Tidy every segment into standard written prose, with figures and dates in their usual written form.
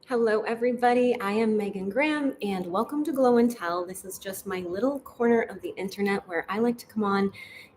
Hello, everybody. I am Megan Graham, and welcome to Glow and Tell. This is just my little corner of the internet where I like to come on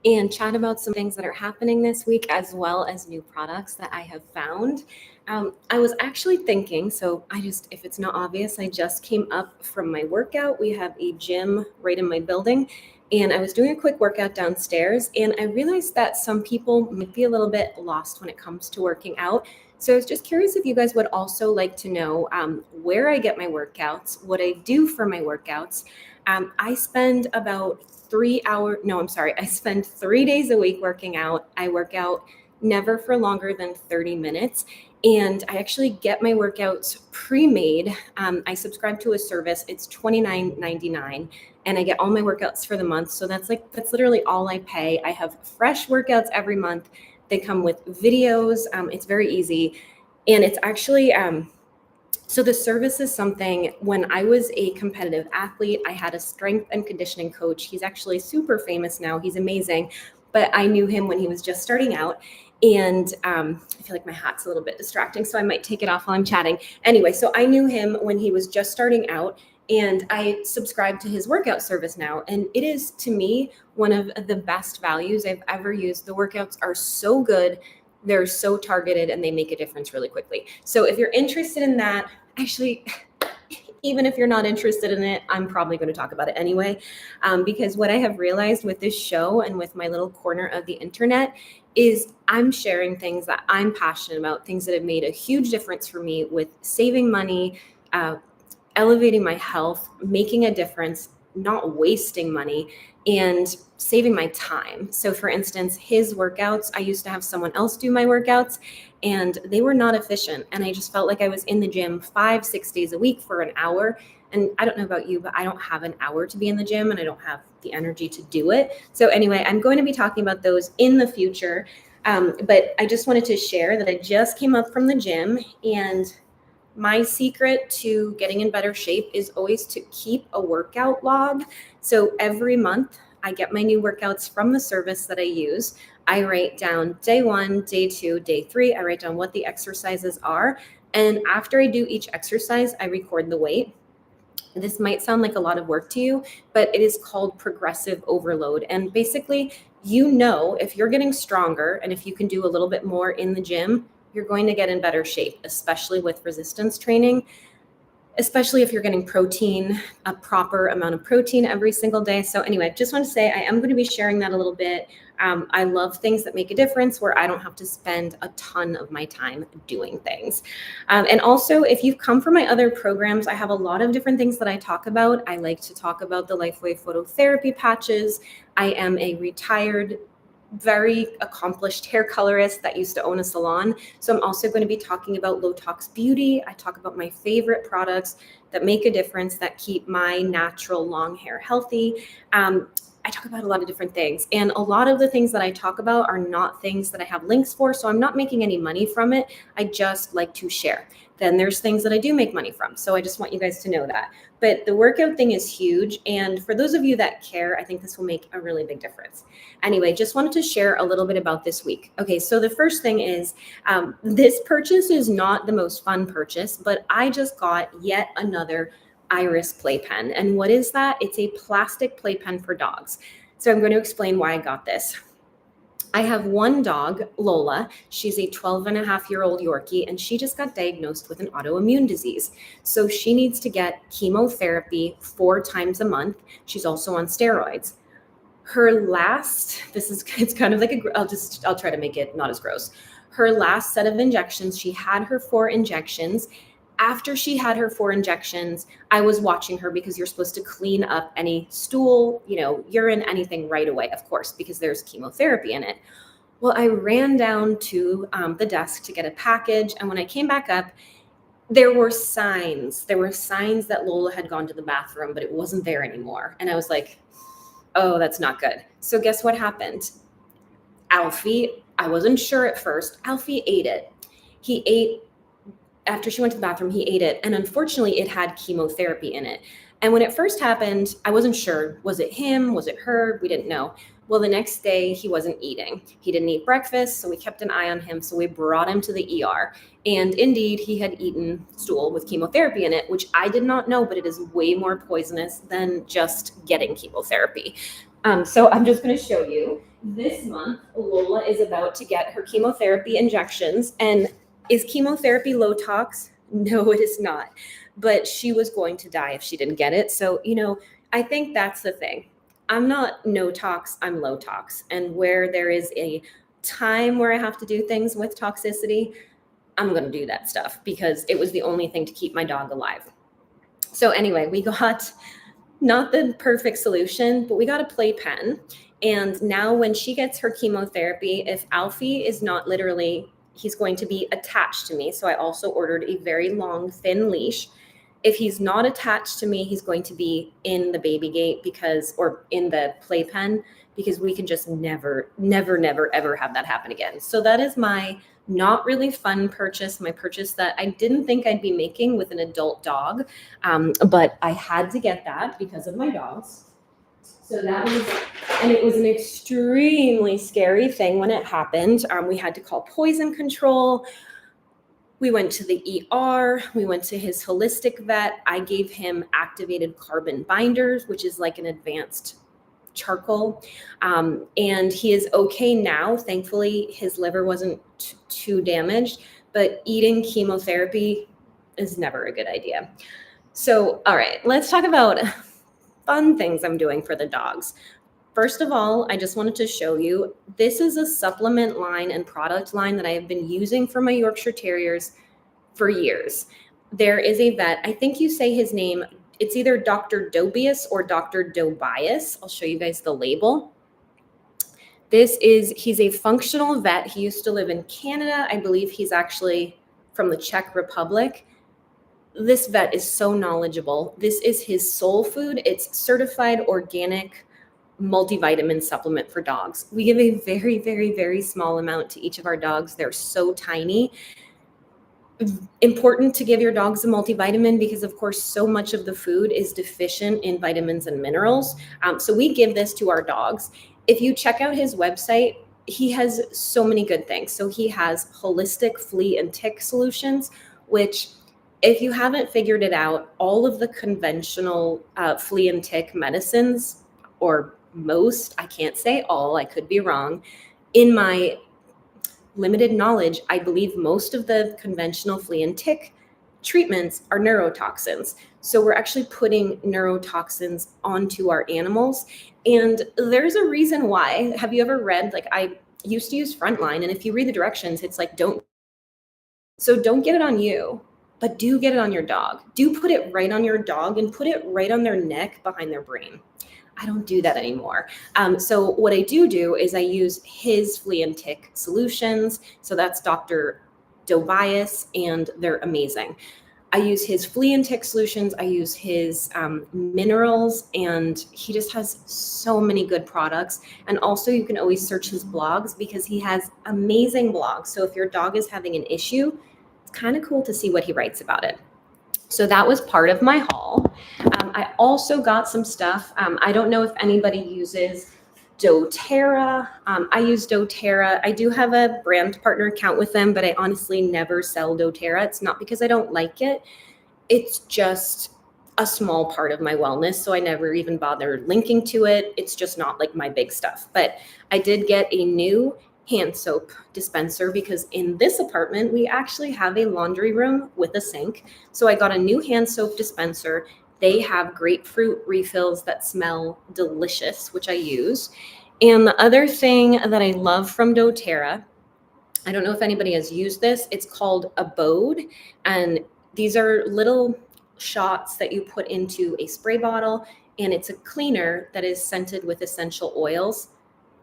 and chat about some things that are happening this week, as well as new products that I have found. I was actually thinking, if it's not obvious, I just came up from my workout. We have a gym right in my building, and I was doing a quick workout downstairs, and I realized that some people might be a little bit lost when it comes to working out. So I was just curious if you guys would also like to know where I get my workouts, what I do for my workouts. I spend about 3 hours, no, I'm sorry, I spend 3 days a week working out. I work out never for longer than 30 minutes. And I actually get my workouts pre-made. I subscribe to a service. It's $29.99, and I get all my workouts for the month. So that's literally all I pay. I have fresh workouts every month. They come with videos. It's very easy. And it's actually, so the service is something, when I was a competitive athlete, I had a strength and conditioning coach. He's actually super famous now. He's amazing. But I knew him when he was just starting out. And I feel like my hat's a little bit distracting, so I might take it off while I'm chatting. Anyway, so I knew him when he was just starting out. And I subscribe to his workout service now. And it is, to me, one of the best values I've ever used. The workouts are so good. They're so targeted, and they make a difference really quickly. So if you're interested in that, actually, even if you're not interested in it, I'm probably going to talk about it anyway. Because what I have realized with this show and with my little corner of the internet is I'm sharing things that I'm passionate about, things that have made a huge difference for me with saving money, elevating my health, making a difference, not wasting money, and saving my time. So for instance, his workouts, I used to have someone else do my workouts, and they were not efficient. And I just felt like I was in the gym 5-6 days a week for an hour. And I don't know about you, but I don't have an hour to be in the gym, and I don't have the energy to do it. So anyway, I'm going to be talking about those in the future. But I just wanted to share that I just came up from the gym, and my secret to getting in better shape is always to keep a workout log. So every month I get my new workouts from the service that I use. I write down day 1, day 2, day 3. I write down what the exercises are. And after I do each exercise, I record the weight. This might sound like a lot of work to you, but it is called progressive overload. And basically, if you're getting stronger and if you can do a little bit more in the gym, you're going to get in better shape, especially with resistance training, especially if you're getting protein, a proper amount of protein every single day. So anyway, just want to say I am going to be sharing that a little bit. I love things that make a difference where I don't have to spend a ton of my time doing things. And also, if you've come from my other programs, I have a lot of different things that I talk about. I like to talk about the LifeWave phototherapy patches. I am a retired, very accomplished hair colorist that used to own a salon. So I'm also going to be talking about low tox beauty. I talk about my favorite products that make a difference, that keep my natural long hair healthy. I talk about a lot of different things, and a lot of the things that I talk about are not things that I have links for. So I'm not making any money from it. I just like to share. Then there's things that I do make money from. So I just want you guys to know that. But the workout thing is huge. And for those of you that care, I think this will make a really big difference. Anyway, just wanted to share a little bit about this week. Okay, so the first thing is this purchase is not the most fun purchase, but I just got yet another Iris playpen. And what is that? It's a plastic playpen for dogs. So I'm going to explain why I got this. I have one dog, Lola. She's a 12-and-a-half-year-old Yorkie, and she just got diagnosed with an autoimmune disease. So she needs to get chemotherapy 4 times a month. She's also on steroids. It's kind of like I'll try to make it not as gross. Her last set of injections, she had her 4 injections. After she had her 4 injections, I was watching her because you're supposed to clean up any stool, urine, anything right away, of course, because there's chemotherapy in it. Well, I ran down to the desk to get a package. And when I came back up, there were signs. There were signs that Lola had gone to the bathroom, but it wasn't there anymore. And I was like, oh, that's not good. So guess what happened? Alfie, I wasn't sure at first. Alfie ate it. After she went to the bathroom, he ate it. And unfortunately, it had chemotherapy in it. And when it first happened, I wasn't sure. Was it him? Was it her? We didn't know. Well, the next day he wasn't eating. He didn't eat breakfast, so we kept an eye on him. So we brought him to the ER. And indeed, he had eaten stool with chemotherapy in it, which I did not know, but it is way more poisonous than just getting chemotherapy. So I'm just going to show you. This month, Lola is about to get her chemotherapy injections. And is chemotherapy low tox? No, it is not. But she was going to die if she didn't get it. So, I think that's the thing. I'm not no tox, I'm low tox. And where there is a time where I have to do things with toxicity, I'm going to do that stuff because it was the only thing to keep my dog alive. So anyway, we got not the perfect solution, but we got a playpen. And now when she gets her chemotherapy, if Alfie is not literally, he's going to be attached to me. So I also ordered a very long, thin leash. If he's not attached to me, he's going to be in the baby gate or in the playpen, because we can just never, ever have that happen again. So that is my not really fun purchase, my purchase that I didn't think I'd be making with an adult dog. But I had to get that because of my dogs. So it was an extremely scary thing when it happened. We had to call poison control. We went to the ER. We went to his holistic vet. I gave him activated carbon binders, which is like an advanced charcoal. And he is okay now. Thankfully, his liver wasn't too damaged, but eating chemotherapy is never a good idea. So, all right, let's talk about fun things I'm doing for the dogs. First of all, I just wanted to show you, this is a supplement line and product line that I have been using for my Yorkshire Terriers for years. There is a vet, I think you say his name, it's either Dr. Dobias or Dr. Dobias. I'll show you guys the label. He's a functional vet. He used to live in Canada. I believe he's actually from the Czech Republic. This vet is so knowledgeable. This is his soul food. It's certified organic multivitamin supplement for dogs. We give a very, very, very small amount to each of our dogs. They're so tiny. Important to give your dogs a multivitamin because, of course, so much of the food is deficient in vitamins and minerals. So we give this to our dogs. If you check out his website, he has so many good things. So he has holistic flea and tick solutions, which, if you haven't figured it out, all of the conventional flea and tick medicines, or most, I can't say all, I could be wrong. In my limited knowledge, I believe most of the conventional flea and tick treatments are neurotoxins. So we're actually putting neurotoxins onto our animals. And there's a reason why. Have you ever read, I used to use Frontline, and if you read the directions, it's like, don't get it on you, but do get it on your dog. Do put it right on your dog and put it right on their neck behind their brain. I don't do that anymore. So what I do is I use his flea and tick solutions. So that's Dr. Dobias, and they're amazing. I use his flea and tick solutions. I use his minerals, and he just has so many good products. And also you can always search his blogs because he has amazing blogs. So if your dog is having an issue, it's kind of cool to see what he writes about it. So that was part of my haul. I also got some stuff. I don't know if anybody uses doTERRA. I use doTERRA. I do have a brand partner account with them, but I honestly never sell doTERRA. It's not because I don't like it. It's just a small part of my wellness, so I never even bother linking to it. It's just not like my big stuff. But I did get a new hand soap dispenser because in this apartment, we actually have a laundry room with a sink. So I got a new hand soap dispenser. They have grapefruit refills that smell delicious, which I use. And the other thing that I love from doTERRA, I don't know if anybody has used this, it's called Abode. And these are little shots that you put into a spray bottle, and it's a cleaner that is scented with essential oils.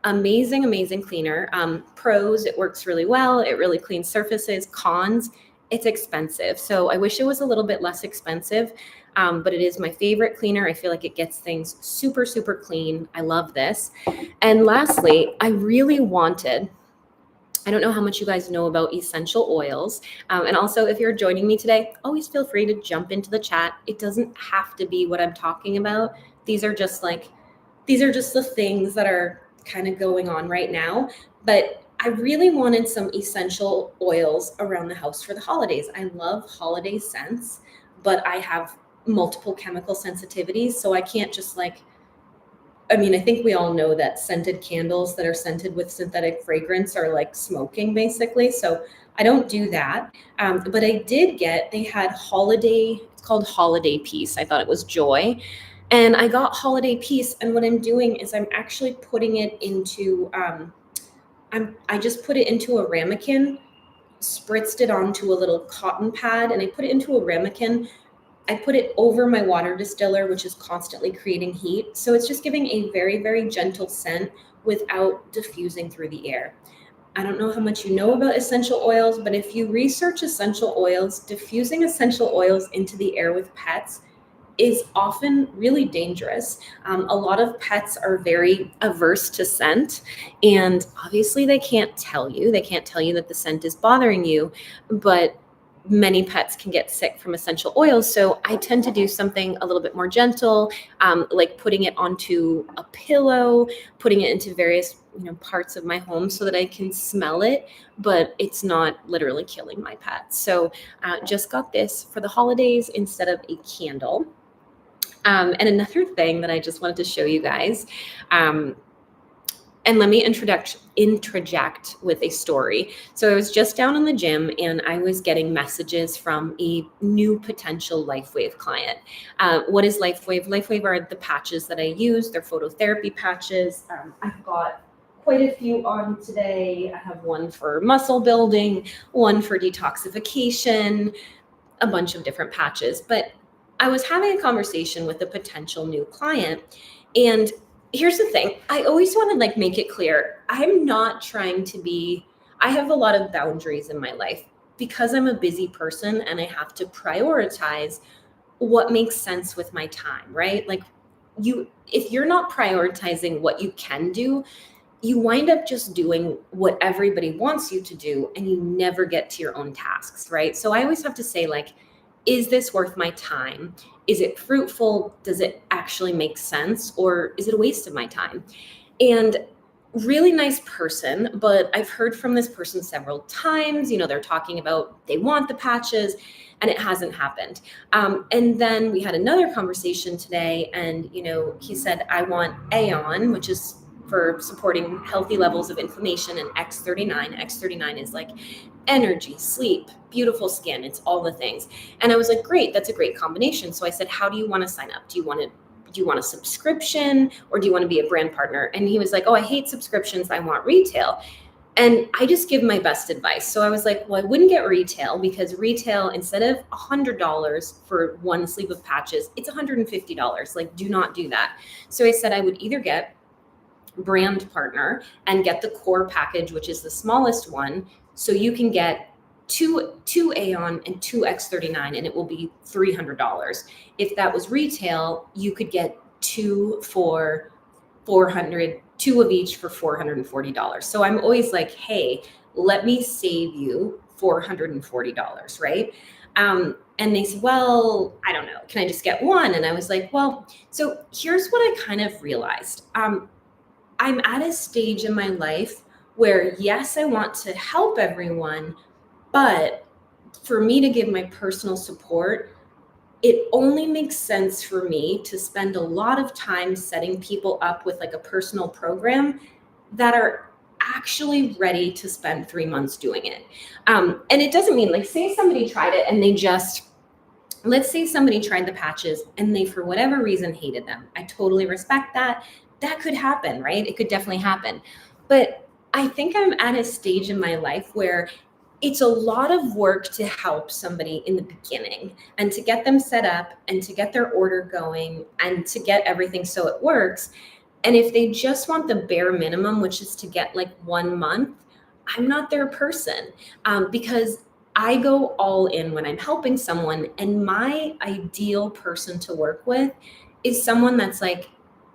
Amazing cleaner. Pros, it works really well. It really cleans surfaces. Cons, it's expensive. So I wish it was a little bit less expensive, but it is my favorite cleaner. I feel like it gets things super clean. I love this. And lastly, I really wanted I don't know how much you guys know about essential oils. And also, if you're joining me today, always feel free to jump into the chat. It doesn't have to be what I'm talking about. These are just the things that are kind of going on right now. But I really wanted some essential oils around the house for the holidays. I love holiday scents, but I have multiple chemical sensitivities. So I can't just I think we all know that scented candles that are scented with synthetic fragrance are like smoking, basically. So I don't do that. But they had holiday, it's called Holiday Peace. I thought it was Joy. And I got Holiday Peace. And what I'm doing is I'm actually putting it into, I just put it into a ramekin, spritzed it onto a little cotton pad, and I put it into a ramekin. I put it over my water distiller, which is constantly creating heat. So it's just giving a very, very gentle scent without diffusing through the air. I don't know how much you know about essential oils, but if you research essential oils, diffusing essential oils into the air with pets is often really dangerous. A lot of pets are very averse to scent, and obviously they can't tell you. They can't tell you that the scent is bothering you, but many pets can get sick from essential oils. So I tend to do something a little bit more gentle, like putting it onto a pillow, putting it into various parts of my home so that I can smell it, but it's not literally killing my pets. So just got this for the holidays instead of a candle. And another thing that I just wanted to show you guys, and let me interject with a story. So I was just down in the gym and I was getting messages from a new potential LifeWave client. What is LifeWave? LifeWave are the patches that I use. They're phototherapy patches. I've got quite a few on today. I have one for muscle building, one for detoxification, a bunch of different patches. But I was having a conversation with a potential new client, and here's the thing. I always want to make it clear. I'm not trying to be, I have a lot of boundaries in my life because I'm a busy person and I have to prioritize what makes sense with my time, right? If you're not prioritizing what you can do, you wind up just doing what everybody wants you to do and you never get to your own tasks, right? So I always have to say, is this worth my time? Is it fruitful? Does it actually make sense? Or is it a waste of my time? And really nice person, but I've heard from this person several times, they're talking about they want the patches and it hasn't happened. And then we had another conversation today and, he said, I want Aeon, which is for supporting healthy levels of inflammation, and X39. X39 is like energy, sleep, beautiful skin. It's all the things. And I was like, great, that's a great combination. So I said, how do you want to sign up? Do you want a subscription or do you want to be a brand partner? And he was like, oh, I hate subscriptions. I want retail. And I just give my best advice. So I was like, well, I wouldn't get retail because retail, instead of $100 for one sleeve of patches, it's $150. Do not do that. So I said I would either get brand partner and get the core package, which is the smallest one. So you can get two Aeon and two X39 and it will be $300. If that was retail, you could get two for $400, two of each for $440. So I'm always like, hey, let me save you $440, right? And they said, well, I don't know, can I just get one? And I was like, well, so here's what I kind of realized. I'm at a stage in my life where, yes, I want to help everyone, but for me to give my personal support, it only makes sense for me to spend a lot of time setting people up with a personal program that are actually ready to spend 3 months doing it. And it doesn't mean say somebody tried it and let's say somebody tried the patches and they, for whatever reason, hated them. I totally respect that. That could happen, right? It could definitely happen. But I think I'm at a stage in my life where it's a lot of work to help somebody in the beginning and to get them set up and to get their order going and to get everything so it works. And if they just want the bare minimum, which is to get 1 month, I'm not their person, because I go all in when I'm helping someone. And my ideal person to work with is someone that's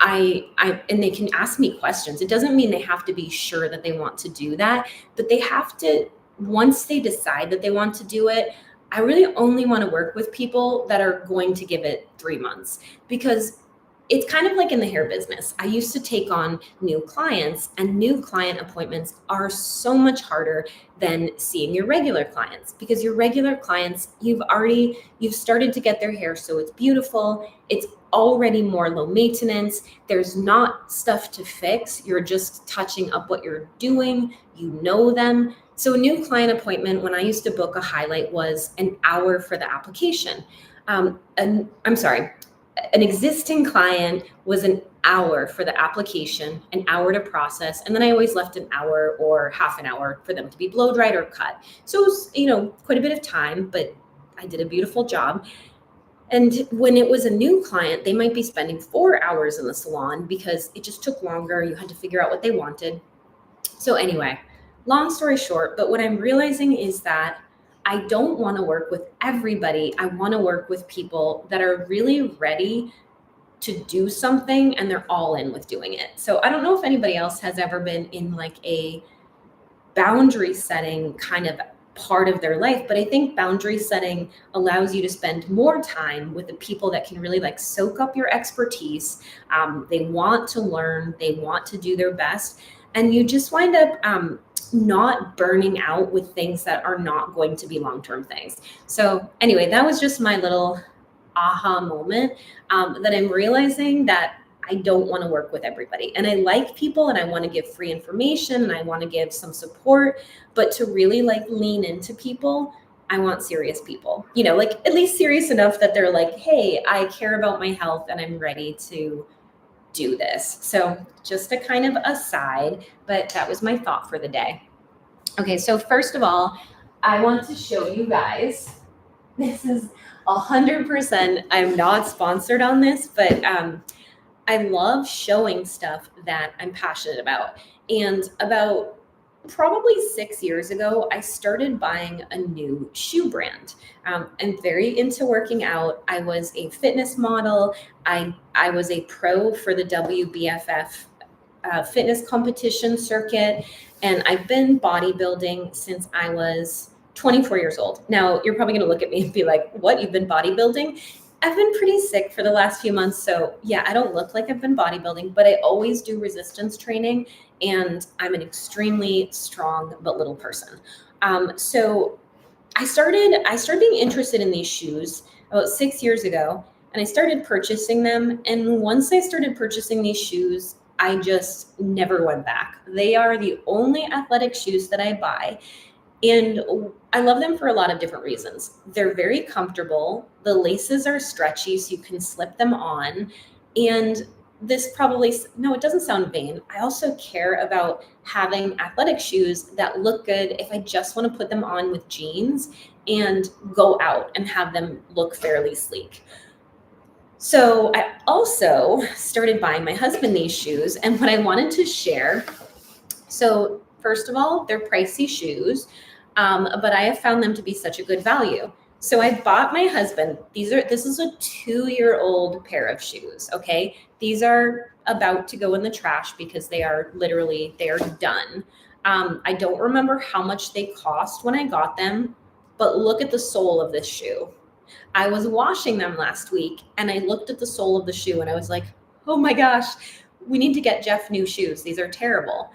and they can ask me questions. It doesn't mean they have to be sure that they want to do that, but they have to, once they decide that they want to do it, I really only want to work with people that are going to give it 3 months, because it's kind of like in the hair business. I used to take on new clients, and new client appointments are so much harder than seeing your regular clients, because your regular clients, you've started to get their hair so it's beautiful. It's already more low maintenance. There's not stuff to fix. You're just touching up what you're doing. You know them. So a new client appointment, when I used to book a highlight, was an hour for the application. And I'm sorry, an existing client was an hour for the application, an hour to process, and then I always left an hour or half an hour for them to be blow dried or cut. So it was, quite a bit of time, but I did a beautiful job. And when it was a new client, they might be spending 4 hours in the salon because it just took longer. You had to figure out what they wanted. So anyway, long story short, but what I'm realizing is that I don't want to work with everybody. I want to work with people that are really ready to do something and they're all in with doing it. So I don't know if anybody else has ever been in like a boundary setting kind of part of their life, but I think boundary setting allows you to spend more time with the people that can really like soak up your expertise. They want to learn, they want to do their best, and you just wind up not burning out with things that are not going to be long-term things. So anyway, that was just my little aha moment, that I'm realizing that I don't want to work with everybody. And I like people and I want to give free information and I want to give some support, but to really like lean into people, I want serious people, like at least serious enough that they're like, hey, I care about my health and I'm ready to do this. So just a kind of aside, but that was my thought for the day. Okay, so first of all, I want to show you guys, this is 100%, I'm not sponsored on this, but I love showing stuff that I'm passionate about. And about probably 6 years ago, I started buying a new shoe brand. I'm very into working out. I was a fitness model. I was a pro for the WBFF fitness competition circuit. And I've been bodybuilding since I was 24 years old. Now, you're probably going to look at me and be like, what, you've been bodybuilding? I've been pretty sick for the last few months. So yeah, I don't look like I've been bodybuilding, but I always do resistance training and I'm an extremely strong but little person. So I started being interested in these shoes about 6 years ago and I started purchasing them. And once I started purchasing these shoes, I just never went back. They are the only athletic shoes that I buy. And I love them for a lot of different reasons. They're very comfortable. The laces are stretchy, so you can slip them on. And this probably, no, it doesn't sound vain. I also care about having athletic shoes that look good if I just want to put them on with jeans and go out and have them look fairly sleek. So I also started buying my husband these shoes. And what I wanted to share, so first of all, they're pricey shoes. But I have found them to be such a good value. So I bought my husband, this is a 2-year-old pair of shoes, okay? These are about to go in the trash because they are done. I don't remember how much they cost when I got them, but look at the sole of this shoe. I was washing them last week and I looked at the sole of the shoe and I was like, oh my gosh, we need to get Jeff new shoes. These are terrible.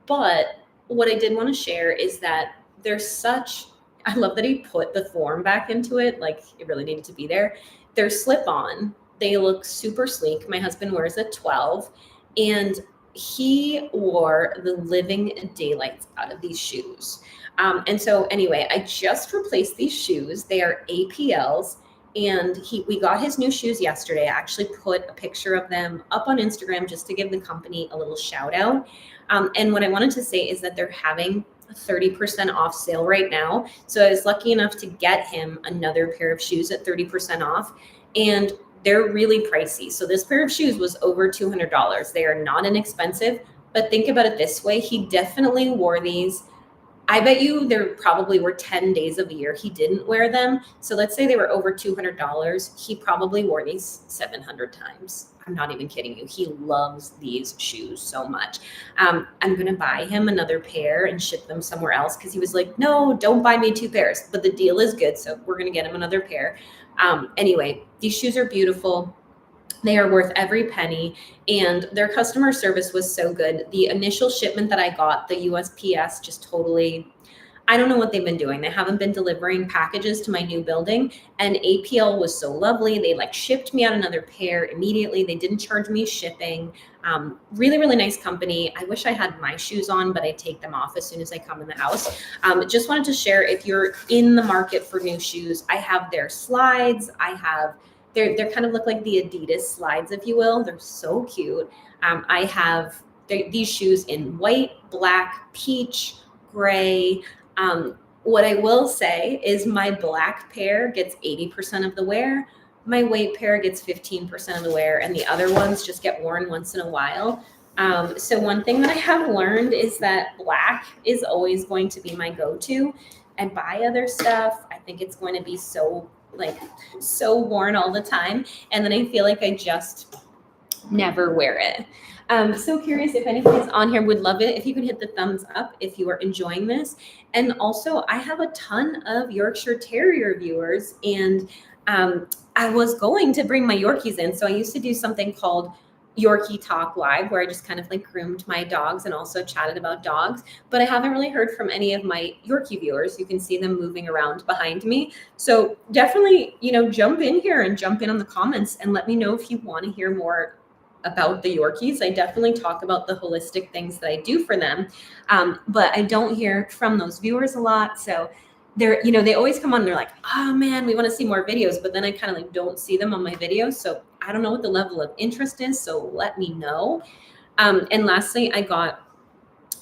But what I did want to share is that I love that he put the form back into it. Like it really needed to be there. They're slip on. They look super sleek. My husband wears a 12 and he wore the living daylights out of these shoes. And so anyway, I just replaced these shoes. They are APLs and we got his new shoes yesterday. I actually put a picture of them up on Instagram just to give the company a little shout out. And what I wanted to say is that they're having a 30% off sale right now. So I was lucky enough to get him another pair of shoes at 30% off, and they're really pricey. So this pair of shoes was over $200. They are not inexpensive, but think about it this way. He definitely wore these I bet you there probably were 10 days of the year he didn't wear them. So let's say they were over $200. He probably wore these 700 times. I'm not even kidding you. He loves these shoes so much. I'm going to buy him another pair and ship them somewhere else because he was like, no, don't buy me 2 pairs. But the deal is good. So we're going to get him another pair. Anyway, these shoes are beautiful. They are worth every penny, and their customer service was so good. The initial shipment that I got, the USPS just totally, I don't know what they've been doing. They haven't been delivering packages to my new building, and APL was so lovely. They like shipped me out another pair immediately. They didn't charge me shipping. Really, really nice company. I wish I had my shoes on, but I take them off as soon as I come in the house. Just wanted to share, if you're in the market for new shoes, I have their slides. They're kind of look like the Adidas slides, if you will. They're so cute. I have these shoes in white, black, peach, gray. What I will say is my black pair gets 80% of the wear. My white pair gets 15% of the wear, and the other ones just get worn once in a while. So one thing that I have learned is that black is always going to be my go-to. I buy other stuff. I think it's going to be so worn all the time, and then I feel like I just never wear it. So curious if anybody's on here, would love it if you could hit the thumbs up if you are enjoying this. And also, I have a ton of Yorkshire Terrier viewers, and I was going to bring my Yorkies in. So I used to do something called Yorkie Talk Live, where I just kind of like groomed my dogs and also chatted about dogs. But I haven't really heard from any of my Yorkie viewers. You can see them moving around behind me. So definitely, jump in here and jump in on the comments and let me know if you want to hear more about the Yorkies. I definitely talk about the holistic things that I do for them. But I don't hear from those viewers a lot. So they always come on and they're like, oh man, we want to see more videos, but then I kind of like don't see them on my videos. So I don't know what the level of interest is. So let me know. And lastly, I got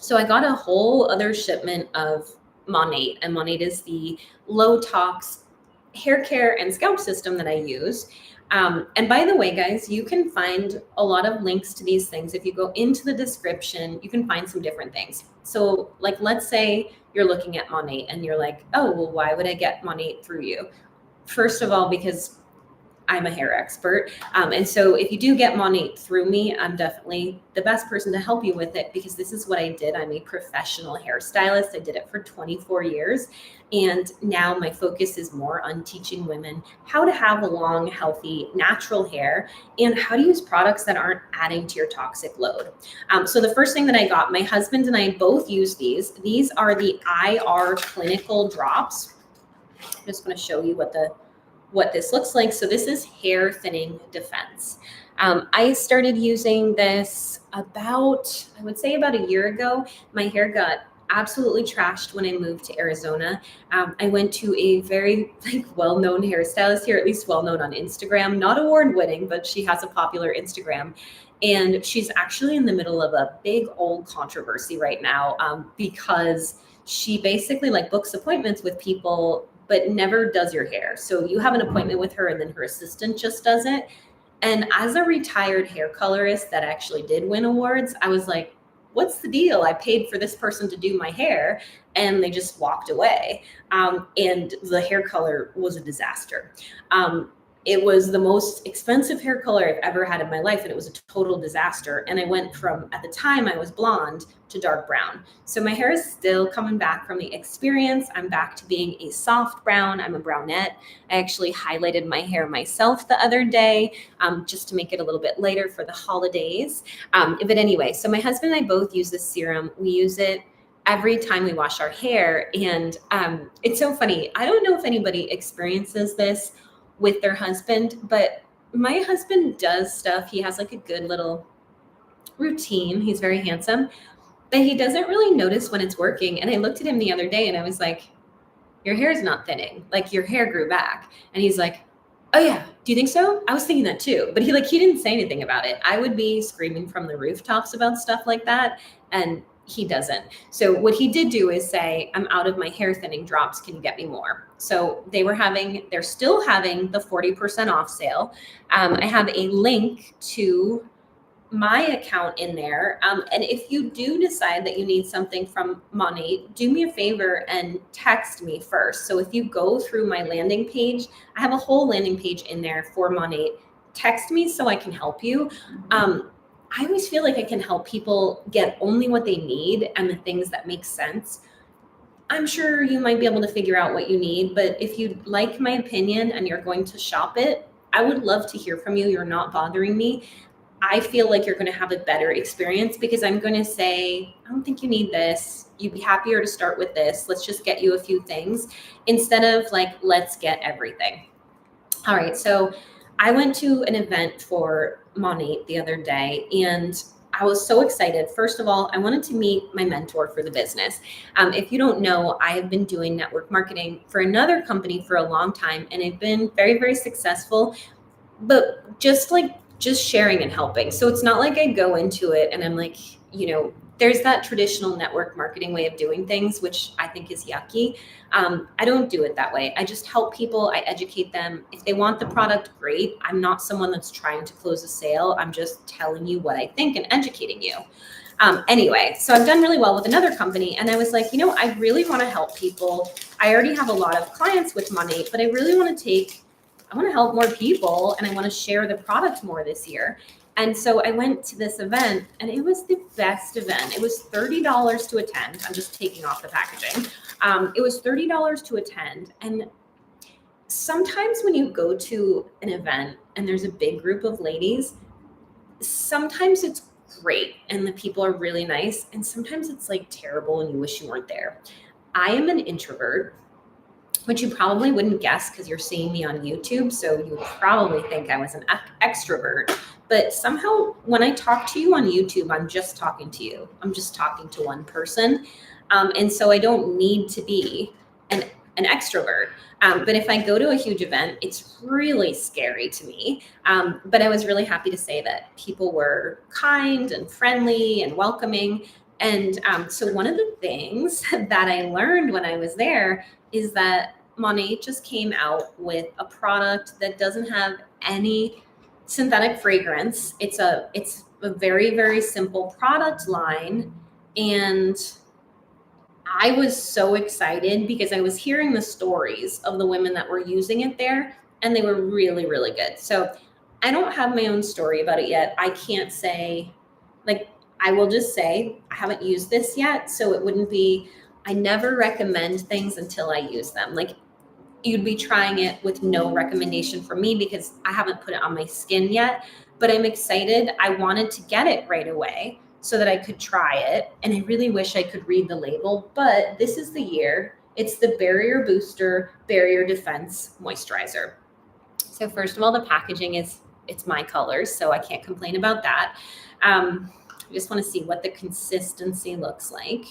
a whole other shipment of Monat, and Monat is the low tox hair care and scalp system that I use. And by the way, guys, you can find a lot of links to these things. If you go into the description, you can find some different things. So like, let's say you're looking at Monat and you're like, oh, well, why would I get Monat through you? First of all, because I'm a hair expert. And so if you do get Monat through me, I'm definitely the best person to help you with it, because this is what I did. I'm a professional hairstylist. I did it for 24 years. And now my focus is more on teaching women how to have a long, healthy, natural hair and how to use products that aren't adding to your toxic load. So the first thing that I got, my husband and I both use these. These are the IR clinical drops. I'm just going to show you what this looks like. So this is hair thinning defense. I started using this about a year ago. My hair got absolutely trashed when I moved to Arizona. I went to a very well-known hairstylist here, at least well-known on Instagram, not award-winning, but she has a popular Instagram. And she's actually in the middle of a big old controversy right now, because she basically books appointments with people but never does your hair. So you have an appointment with her and then her assistant just does it. And as a retired hair colorist that actually did win awards, I was like, what's the deal? I paid for this person to do my hair and they just walked away. And the hair color was a disaster. It was the most expensive hair color I've ever had in my life, and it was a total disaster. And I went from, at the time I was blonde, to dark brown. So my hair is still coming back from the experience. I'm back to being a soft brown. I'm a brownette. I actually highlighted my hair myself the other day, just to make it a little bit lighter for the holidays. But anyway, so my husband and I both use this serum. We use it every time we wash our hair. And it's so funny. I don't know if anybody experiences this with their husband, but my husband does stuff. He has a good little routine. He's very handsome, but he doesn't really notice when it's working. And I looked at him the other day and I was like, your hair is not thinning. Your hair grew back. And he's like, oh yeah, do you think so? I was thinking that too. But he didn't say anything about it. I would be screaming from the rooftops about stuff like that, and he doesn't. So what he did do is say, I'm out of my hair thinning drops. Can you get me more? So they're still having the 40% off sale. I have a link to my account in there. And if you do decide that you need something from Monat, do me a favor and text me first. So if you go through my landing page, I have a whole landing page in there for Monat. Text me so I can help you. I always feel like I can help people get only what they need and the things that make sense. I'm sure you might be able to figure out what you need, but if you like my opinion and you're going to shop it, I would love to hear from you. You're not bothering me. I feel like you're going to have a better experience because I'm going to say, I don't think you need this. You'd be happier to start with this. Let's just get you a few things instead of like, let's get everything. All right. So I went to an event for Monat the other day and I was so excited. First of all, I wanted to meet my mentor for the business. If you don't know, I have been doing network marketing for another company for a long time and I've been very, very successful, but just sharing and helping. So it's not like I go into it and I'm like, there's that traditional network marketing way of doing things, which I think is yucky. I don't do it that way. I just help people. I educate them. If they want the product, great. I'm not someone that's trying to close a sale. I'm just telling you what I think and educating you. Anyway, so I've done really well with another company and I was like, I really want to help people. I already have a lot of clients with Monat, but I really want to help more people and I want to share the product more this year. And so I went to this event and it was the best event. It was $30 to attend. I'm just taking off the packaging. It was $30 to attend. And sometimes when you go to an event and there's a big group of ladies, sometimes it's great and the people are really nice. And sometimes it's like terrible and you wish you weren't there. I am an introvert, which you probably wouldn't guess because you're seeing me on YouTube. So you would probably think I was an extrovert. But somehow when I talk to you on YouTube, I'm just talking to you. I'm just talking to one person. And so I don't need to be an extrovert. But if I go to a huge event, it's really scary to me. But I was really happy to say that people were kind and friendly and welcoming. And so one of the things that I learned when I was there is that Monat just came out with a product that doesn't have any synthetic fragrance. It's a very, very simple product line. And I was so excited because I was hearing the stories of the women that were using it there and they were really, really good. So I don't have my own story about it yet. I can't say, I will just say I haven't used this yet. So it wouldn't be, I never recommend things until I use them. You'd be trying it with no recommendation from me because I haven't put it on my skin yet, but I'm excited. I wanted to get it right away so that I could try it. And I really wish I could read the label, but this is the year. It's the Barrier Booster Barrier Defense Moisturizer. So first of all, the packaging it's my colors, so I can't complain about that. I just want to see what the consistency looks like.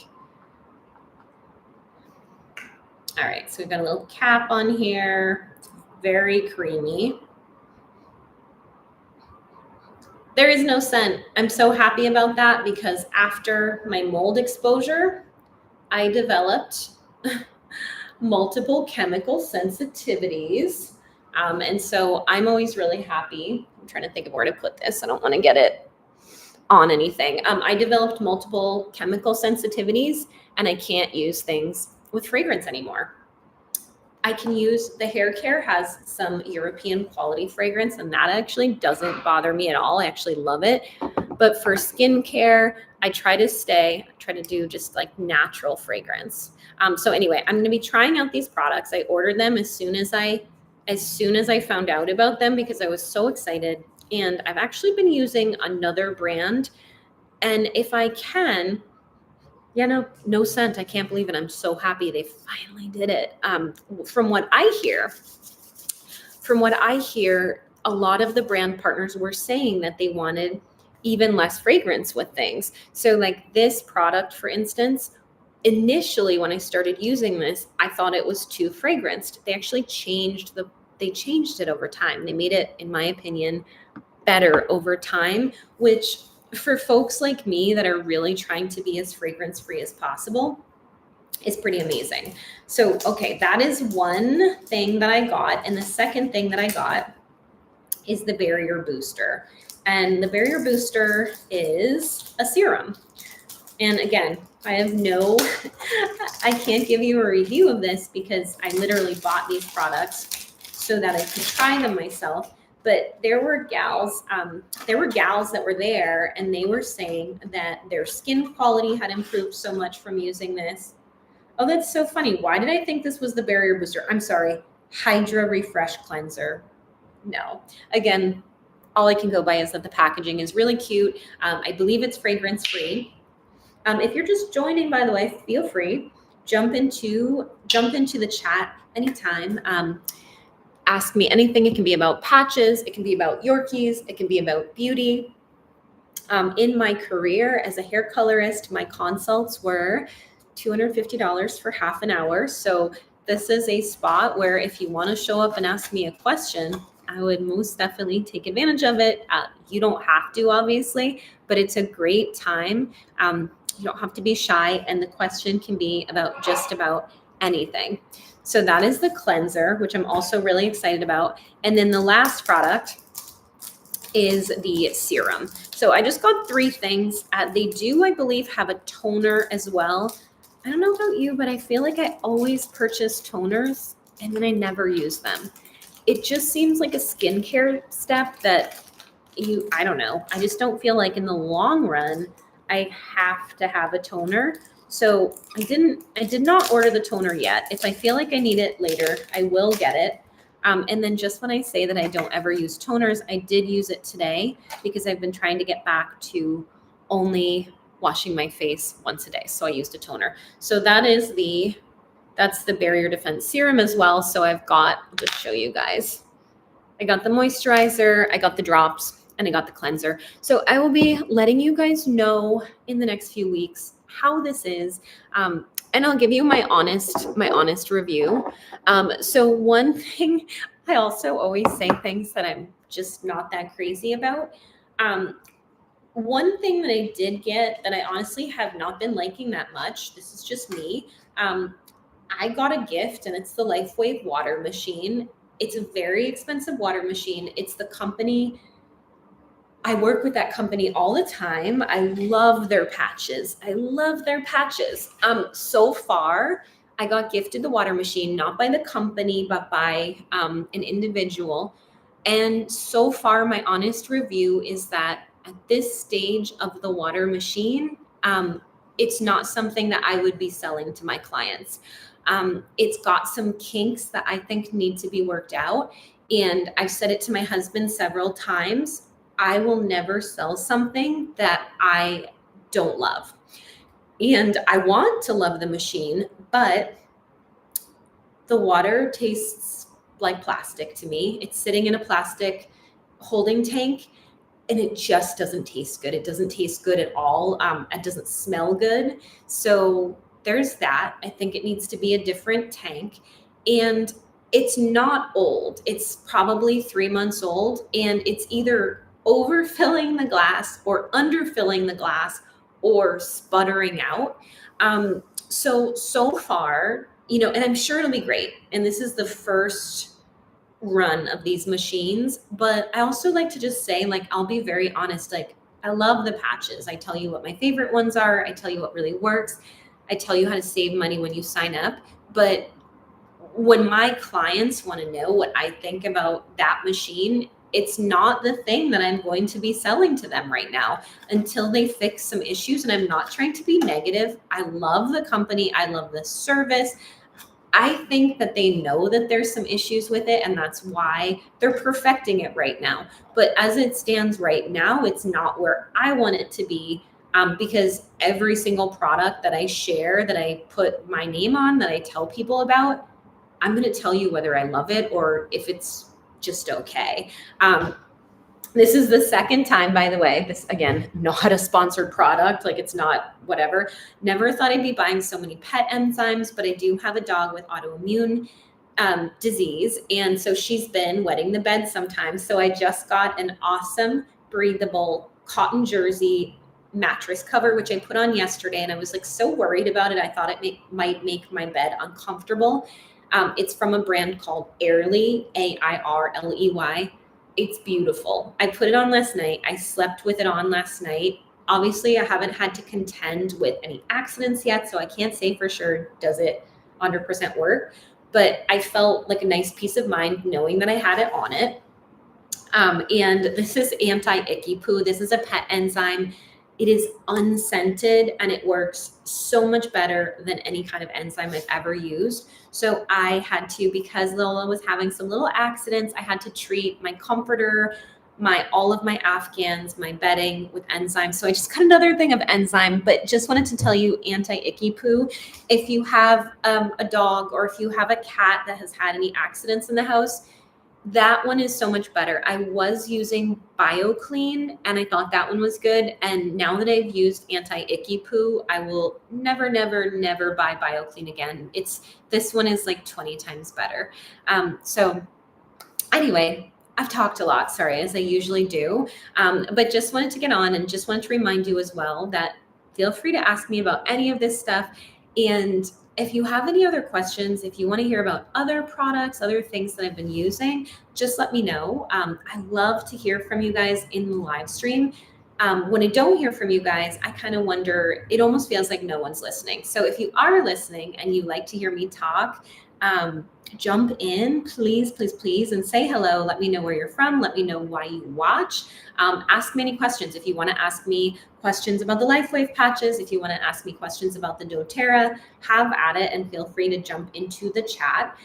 All right, so we've got a little cap on here. It's very creamy. There is no scent. I'm so happy about that because after my mold exposure, I developed multiple chemical sensitivities. And so I'm always really happy. I'm trying to think of where to put this. I don't want to get it on anything. I developed multiple chemical sensitivities and I can't use things with fragrance anymore. I can use the hair care has some European quality fragrance and that actually doesn't bother me at all. I actually love it. But for skincare, I try to do just like natural fragrance. So anyway, I'm going to be trying out these products. I ordered them as soon as I found out about them because I was so excited. And I've actually been using another brand. And if I can, no scent. I can't believe it. I'm so happy they finally did it. From what I hear, a lot of the brand partners were saying that they wanted even less fragrance with things. So like this product, for instance, initially when I started using this, I thought it was too fragranced. They actually changed it over time. They made it, in my opinion, better over time, which for folks like me that are really trying to be as fragrance free as possible is pretty amazing. So, okay, that is one thing that I got. And the second thing that I got is the Barrier Booster. And the barrier booster is a serum. And again, I have no, I can't give you a review of this because I literally bought these products so that I could try them myself. But there were gals that were there, and they were saying that their skin quality had improved so much from using this. Oh, that's so funny. Why did I think this was the barrier booster? I'm sorry. Hydra Refresh Cleanser. No. Again, all I can go by is that the packaging is really cute. I believe it's fragrance free. If you're just joining, by the way, feel free. Jump into the chat anytime. Ask me anything. It can be about patches. It can be about Yorkies. It can be about beauty. In my career as a hair colorist, my consults were $250 for half an hour. So this is a spot where if you want to show up and ask me a question, I would most definitely take advantage of it. You don't have to, obviously, but it's a great time. You don't have to be shy, and the question can be about just about anything. So that is the cleanser, which I'm also really excited about. And then the last product is the serum. So I just got 3 things. They do, I believe, have a toner as well. I don't know about you, but I feel like I always purchase toners and then I never use them. It just seems like a skincare step that I don't know. I just don't feel like in the long run, I have to have a toner. So I did not order the toner yet. If I feel like I need it later, I will get it. And then just when I say that I don't ever use toners, I did use it today because I've been trying to get back to only washing my face once a day. So I used a toner. So that's the barrier defense serum as well. So I'll just show you guys. I got the moisturizer, I got the drops, and I got the cleanser. So I will be letting you guys know in the next few weeks how this is. And I'll give you my honest review. So one thing, I also always say things that I'm just not that crazy about. One thing that I did get that I honestly have not been liking that much, this is just me. I got a gift, and it's the LifeWave water machine. It's a very expensive water machine. It's the company. I work with that company all the time. I love their patches. So far, I got gifted the water machine, not by the company, but by an individual. And so far, my honest review is that at this stage of the water machine, it's not something that I would be selling to my clients. It's got some kinks that I think need to be worked out. And I've said it to my husband several times. I will never sell something that I don't love. And I want to love the machine, but the water tastes like plastic to me. It's sitting in a plastic holding tank, and it just doesn't taste good. It doesn't taste good at all. It doesn't smell good. So there's that. I think it needs to be a different tank. And it's not old. It's probably 3 months old, and it's either overfilling the glass or underfilling the glass or sputtering out. So far, and I'm sure it'll be great. And this is the first run of these machines, but I also like to just say, I'll be very honest. I love the patches. I tell you what my favorite ones are. I tell you what really works. I tell you how to save money when you sign up. But when my clients want to know what I think about that machine, it's not the thing that I'm going to be selling to them right now until they fix some issues. And I'm not trying to be negative. I love the company. I love the service. I think that they know that there's some issues with it, and that's why they're perfecting it right now. But as it stands right now, it's not where I want it to be, because every single product that I share, that I put my name on, that I tell people about, I'm going to tell you whether I love it or if it's just okay. This is the second time, by the way, this, again, not a sponsored product. It's not whatever. Never thought I'd be buying so many pet enzymes, but I do have a dog with autoimmune disease. And so she's been wetting the bed sometimes. So I just got an awesome breathable cotton jersey mattress cover, which I put on yesterday. And I was so worried about it. I thought it might make my bed uncomfortable. It's from a brand called Airly, Airley. It's beautiful. I put it on last night. I slept with it on last night. Obviously, I haven't had to contend with any accidents yet, so I can't say for sure does it 100% work. But I felt like a nice peace of mind knowing that I had it on it. And this is anti-icky poo. This is a pet enzyme. It is unscented and it works so much better than any kind of enzyme I've ever used. So I had to, because Lola was having some little accidents, I had to treat my comforter, all of my Afghans, my bedding with enzyme. So I just got another thing of enzyme, but just wanted to tell you anti-icky poo. If you have a dog or if you have a cat that has had any accidents in the house, that one is so much better. I was using BioClean and I thought that one was good. And now that I've used anti-icky poo, I will never, never, never buy BioClean again. This one is like 20 times better. So anyway, I've talked a lot, sorry, as I usually do. But just wanted to get on and just wanted to remind you as well that feel free to ask me about any of this stuff. And if you have any other questions, if you want to hear about other products, other things that I've been using, just let me know. I love to hear from you guys in the live stream. When I don't hear from you guys, I kind of wonder, it almost feels like no one's listening. So if you are listening and you like to hear me talk, jump in, please, please, please, and say hello. Let me know where you're from. Let me know why you watch. Ask me any questions. If you want to ask me questions about the LifeWave patches, if you want to ask me questions about the doTERRA, have at it and feel free to jump into the chat.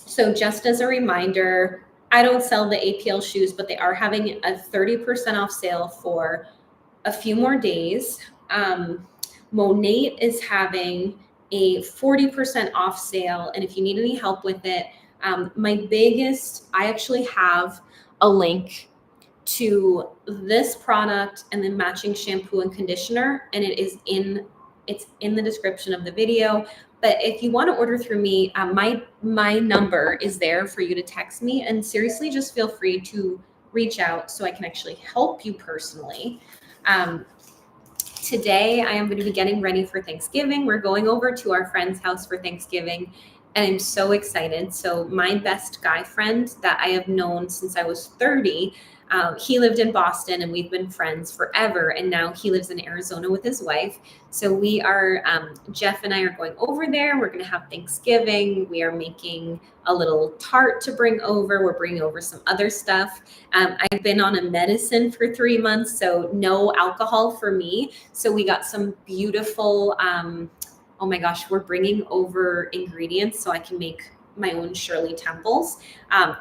So just as a reminder, I don't sell the APL shoes, but they are having a 30% off sale for a few more days. Monat is having a 40% off sale. And if you need any help with it, I actually have a link to this product and the matching shampoo and conditioner, and it's in the description of the video. But if you want to order through me, my number is there for you to text me, and seriously, just feel free to reach out so I can actually help you personally. Today, I am going to be getting ready for Thanksgiving. We're going over to our friend's house for Thanksgiving, and I'm so excited. So my best guy friend that I have known since I was 30, he lived in Boston and we've been friends forever. And now he lives in Arizona with his wife. So we are, Jeff and I are going over there. We're going to have Thanksgiving. We are making a little tart to bring over. We're bringing over some other stuff. I've been on a medicine for 3 months, so no alcohol for me. So we got some beautiful, oh my gosh, we're bringing over ingredients so I can make my own Shirley Temples.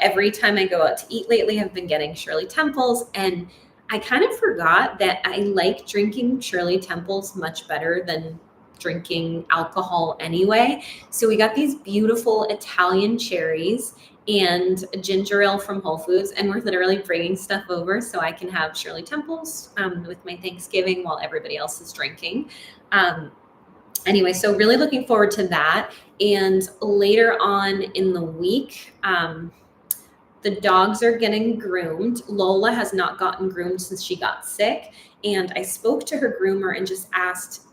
Every time I go out to eat lately, I've been getting Shirley Temples, and I kind of forgot that I like drinking Shirley Temples much better than drinking alcohol anyway. So we got these beautiful Italian cherries and ginger ale from Whole Foods, and we're literally bringing stuff over so I can have Shirley Temples with my Thanksgiving while everybody else is drinking. Anyway, so really looking forward to that. And later on in the week, the dogs are getting groomed. Lola has not gotten groomed since she got sick. And I spoke to her groomer and just asked,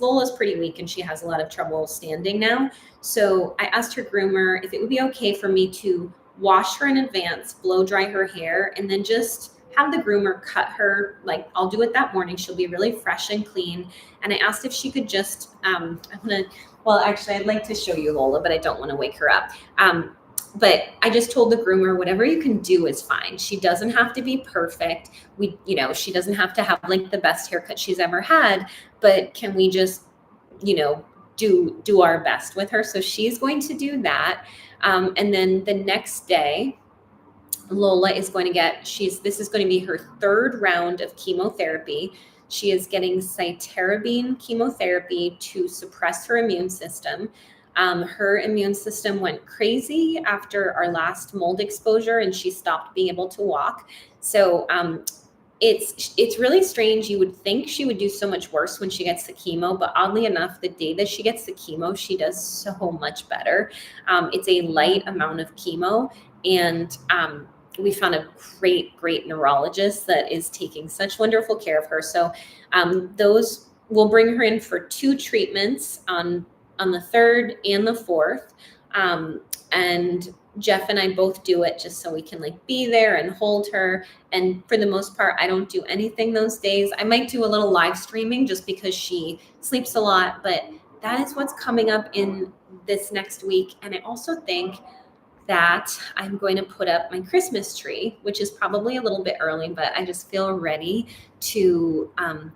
Lola's pretty weak and she has a lot of trouble standing now. So I asked her groomer if it would be okay for me to wash her in advance, blow dry her hair, and then just have the groomer cut her. Like, I'll do it that morning. She'll be really fresh and clean. And I asked if she could just, I'd like to show you Lola, but I don't want to wake her up. But I just told the groomer, whatever you can do is fine. She doesn't have to be perfect. She doesn't have to have like the best haircut she's ever had, but can we just, do our best with her? So she's going to do that. And then the next day, Lola is going to get, this is going to be her third round of chemotherapy. She is getting cytarabine chemotherapy to suppress her immune system. Her immune system went crazy after our last mold exposure and she stopped being able to walk. So it's really strange. You would think she would do so much worse when she gets the chemo, but oddly enough, the day that she gets the chemo, she does so much better. It's a light amount of chemo, and we found a great neurologist that is taking such wonderful care of her. So those will bring her in for 2 treatments on the 3rd and the 4th. And Jeff and I both do it just so we can like be there and hold her. And for the most part, I don't do anything those days. I might do a little live streaming just because she sleeps a lot, but that is what's coming up in this next week. And I also think that I'm going to put up my Christmas tree, which is probably a little bit early, but I just feel ready to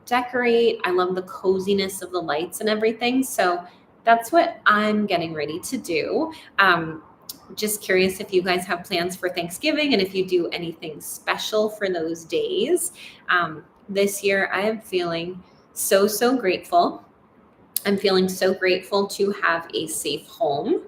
decorate. I love the coziness of the lights and everything. So that's what I'm getting ready to do. Just curious if you guys have plans for Thanksgiving and if you do anything special for those days. This year, I am feeling so grateful. I'm feeling so grateful to have a safe home.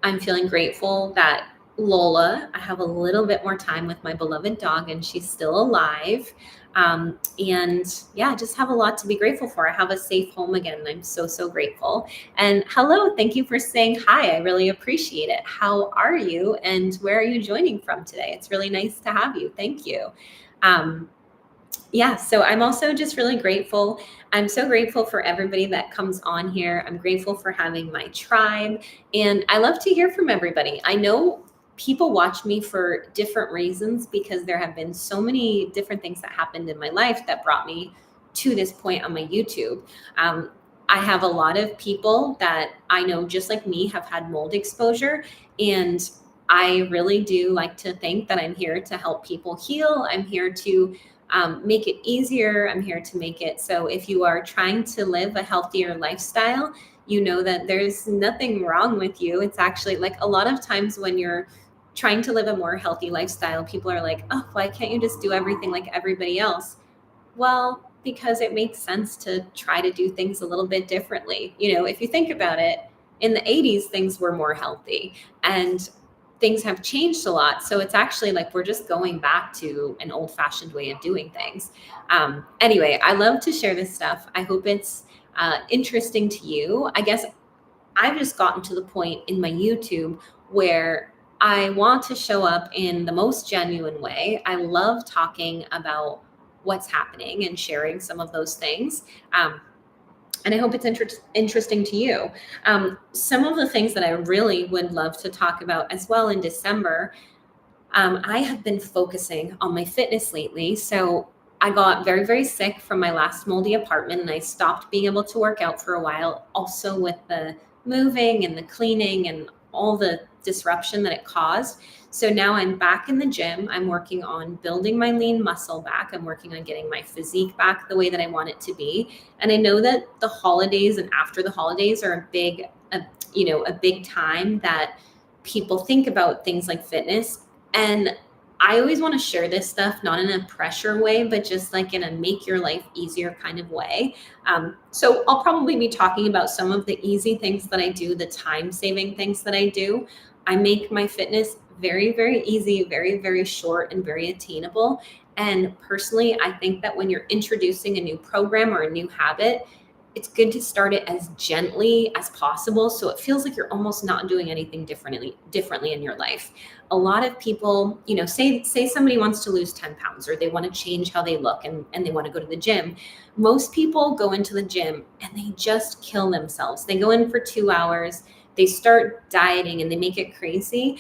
I'm feeling grateful that Lola, I have a little bit more time with my beloved dog and she's still alive. And yeah, just have a lot to be grateful for. I have a safe home again, and I'm so grateful. And hello, thank you for saying hi. I really appreciate it. How are you? And where are you joining from today? It's really nice to have you. Thank you. Yeah, so I'm also just really grateful. I'm so grateful for everybody that comes on here. I'm grateful for having my tribe, and I love to hear from everybody. I know people watch me for different reasons because there have been so many different things that happened in my life that brought me to this point on my YouTube. I have a lot of people that I know, just like me, have had mold exposure, and I really do like to think that I'm here to help people heal. I'm here to make it easier. I'm here to make it so if you are trying to live a healthier lifestyle, you know that there's nothing wrong with you. It's actually like a lot of times when you're trying to live a more healthy lifestyle, people are like, oh, why can't you just do everything like everybody else? Well, because it makes sense to try to do things a little bit differently. You know, if you think about it, in the 80s, things were more healthy and things have changed a lot. So it's actually like we're just going back to an old fashioned way of doing things. Anyway, I love to share this stuff. I hope it's interesting to you. I guess I've just gotten to the point in my YouTube where I want to show up in the most genuine way. I love talking about what's happening and sharing some of those things. And I hope it's interesting to you. Some of the things that I really would love to talk about as well in December, I have been focusing on my fitness lately. So I got very sick from my last moldy apartment and I stopped being able to work out for a while, also with the moving and the cleaning and all the disruption that it caused. So now I'm back in the gym. I'm working on building my lean muscle back. I'm working on getting my physique back the way that I want it to be. And I know that the holidays and after the holidays are a big time that people think about things like fitness. And I always want to share this stuff, not in a pressure way, but just like in a make your life easier kind of way. So I'll probably be talking about some of the easy things that I do, the time saving things that I do. I make my fitness very easy, very short, and very attainable. And personally, I think that when you're introducing a new program or a new habit, it's good to start it as gently as possible so it feels like you're almost not doing anything differently in your life. A lot of people, say somebody wants to lose 10 pounds or they want to change how they look and they want to go to the gym. Most people go into the gym and they just kill themselves. They go in for 2 hours, they start dieting and they make it crazy.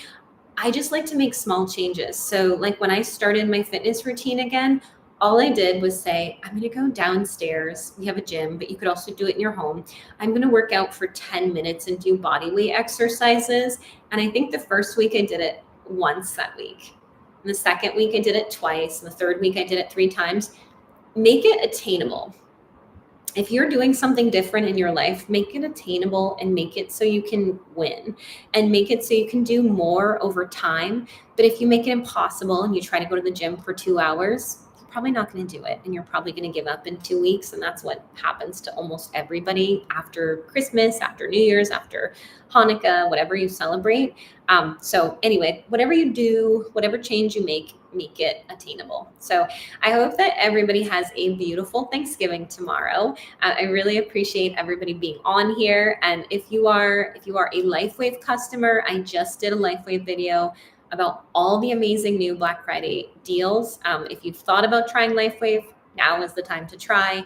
I just like to make small changes. So like when I started my fitness routine again, all I did was say, I'm going to go downstairs. We have a gym, but you could also do it in your home. I'm going to work out for 10 minutes and do body weight exercises. And I think the first week I did it once that week. And the second week I did it twice. And the third week I did it 3 times. Make it attainable. If you're doing something different in your life, make it attainable and make it so you can win and make it so you can do more over time. But if you make it impossible and you try to go to the gym for 2 hours, you're probably not going to do it. And you're probably going to give up in 2 weeks. And that's what happens to almost everybody after Christmas, after New Year's, after Hanukkah, whatever you celebrate. So anyway, whatever you do, whatever change you make it attainable. So I hope that everybody has a beautiful Thanksgiving tomorrow. I really appreciate everybody being on here. And if you are a LifeWave customer, I just did a LifeWave video about all the amazing new Black Friday deals. If you've thought about trying LifeWave, now is the time to try.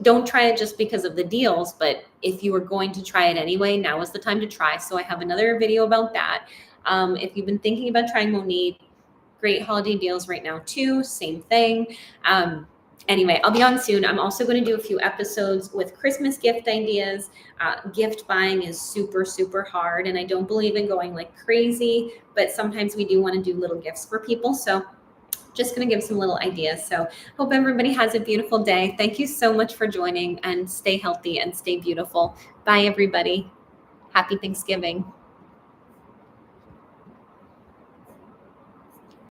Don't try it just because of the deals, but if you were going to try it anyway, now is the time to try. So I have another video about that. If you've been thinking about trying Monat, great holiday deals right now too. Same thing. Anyway, I'll be on soon. I'm also going to do a few episodes with Christmas gift ideas. Gift buying is super, super hard, and I don't believe in going like crazy, but sometimes we do want to do little gifts for people. So just going to give some little ideas. So hope everybody has a beautiful day. Thank you so much for joining, and stay healthy and stay beautiful. Bye, everybody. Happy Thanksgiving.